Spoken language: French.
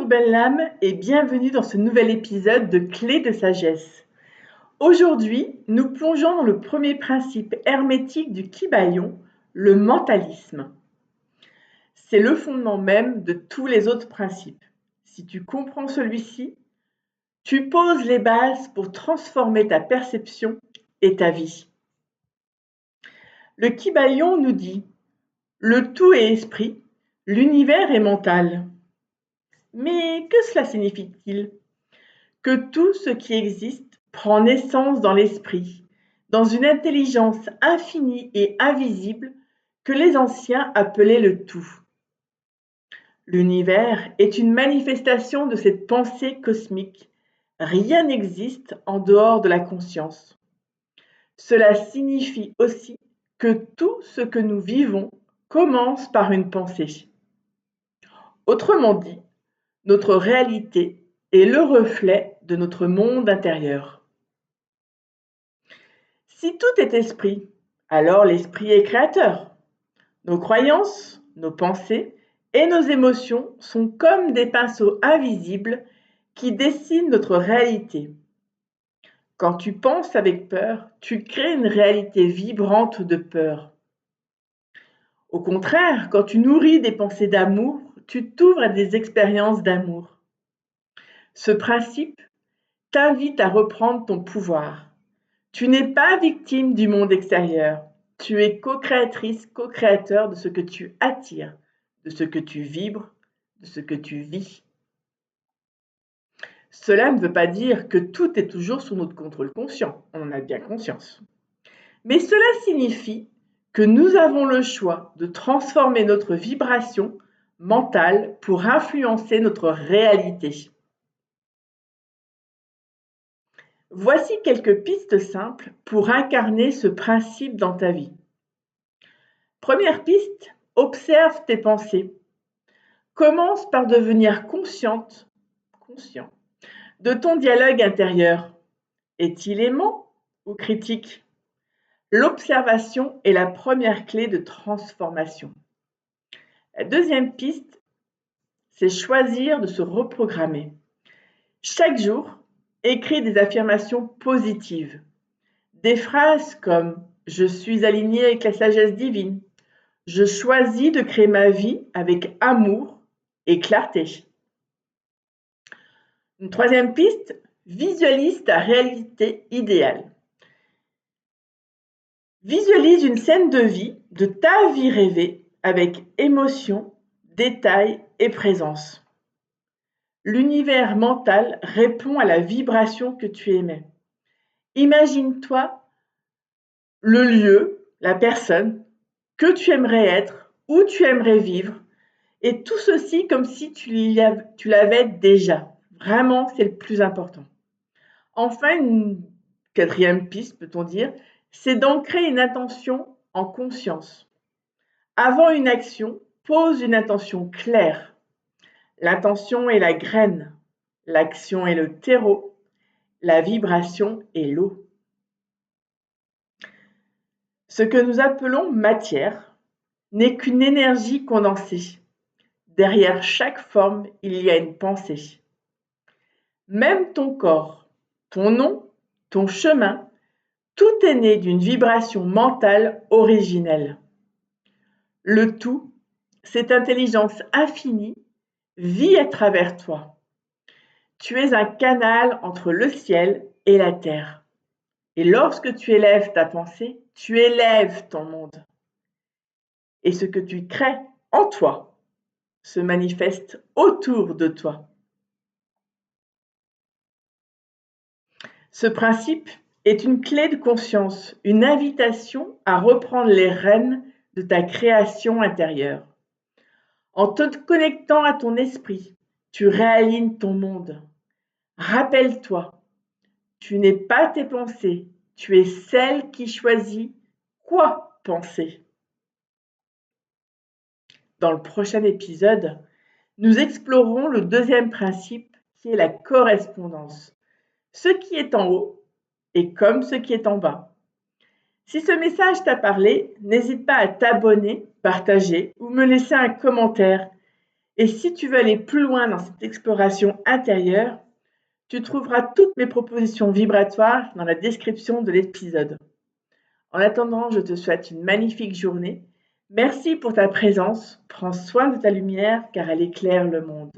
belle âme et bienvenue dans ce nouvel épisode de Clés de sagesse. Aujourd'hui, nous plongeons dans le premier principe hermétique du Kybalion, le mentalisme. C'est le fondement même de tous les autres principes. Si tu comprends celui-ci, tu poses les bases pour transformer ta perception et ta vie. Le Kybalion nous dit « Le tout est esprit, l'univers est mental ». Mais que cela signifie-t-il ? Que tout ce qui existe prend naissance dans l'esprit, dans une intelligence infinie et invisible que les anciens appelaient le tout. L'univers est une manifestation de cette pensée cosmique. Rien n'existe en dehors de la conscience. Cela signifie aussi que tout ce que nous vivons commence par une pensée. Autrement dit, notre réalité est le reflet de notre monde intérieur. Si tout est esprit, alors l'esprit est créateur. Nos croyances, nos pensées et nos émotions sont comme des pinceaux invisibles qui dessinent notre réalité. Quand tu penses avec peur, tu crées une réalité vibrante de peur. Au contraire, quand tu nourris des pensées d'amour, tu t'ouvres à des expériences d'amour. Ce principe t'invite à reprendre ton pouvoir. Tu n'es pas victime du monde extérieur. Tu es co-créatrice, co-créateur de ce que tu attires, de ce que tu vibres, de ce que tu vis. Cela ne veut pas dire que tout est toujours sous notre contrôle conscient, on en a bien conscience. Mais cela signifie que nous avons le choix de transformer notre vibration mentale pour influencer notre réalité. Voici quelques pistes simples pour incarner ce principe dans ta vie. Première piste, observe tes pensées. Commence par devenir conscient de ton dialogue intérieur. Est-il aimant ou critique ? L'observation est la première clé de transformation. La deuxième piste, c'est choisir de se reprogrammer. Chaque jour, écris des affirmations positives. Des phrases comme « Je suis aligné avec la sagesse divine »,« Je choisis de créer ma vie avec amour et clarté ». Une troisième piste, visualise ta réalité idéale. Visualise une scène de vie, de ta vie rêvée, avec émotion, détail et présence. L'univers mental répond à la vibration que tu émets. Imagine-toi le lieu, la personne que tu aimerais être, où tu aimerais vivre, et tout ceci comme si tu l'avais déjà. Vraiment, c'est le plus important. Enfin, une quatrième piste, peut-on dire, c'est d'ancrer une intention en conscience. Avant une action, pose une intention claire. L'intention est la graine, l'action est le terreau, la vibration est l'eau. Ce que nous appelons matière n'est qu'une énergie condensée. Derrière chaque forme, il y a une pensée. Même ton corps, ton nom, ton chemin, tout est né d'une vibration mentale originelle. Le tout, cette intelligence infinie, vit à travers toi. Tu es un canal entre le ciel et la terre. Et lorsque tu élèves ta pensée, tu élèves ton monde. Et ce que tu crées en toi se manifeste autour de toi. Ce principe est une clé de conscience, une invitation à reprendre les rênes de ta création intérieure. En te connectant à ton esprit, tu réalignes ton monde. Rappelle-toi, tu n'es pas tes pensées, tu es celle qui choisit quoi penser. Dans le prochain épisode, nous explorerons le deuxième principe qui est la correspondance. Ce qui est en haut est comme ce qui est en bas. Si ce message t'a parlé, n'hésite pas à t'abonner, partager ou me laisser un commentaire. Et si tu veux aller plus loin dans cette exploration intérieure, tu trouveras toutes mes propositions vibratoires dans la description de l'épisode. En attendant, je te souhaite une magnifique journée. Merci pour ta présence. Prends soin de ta lumière car elle éclaire le monde.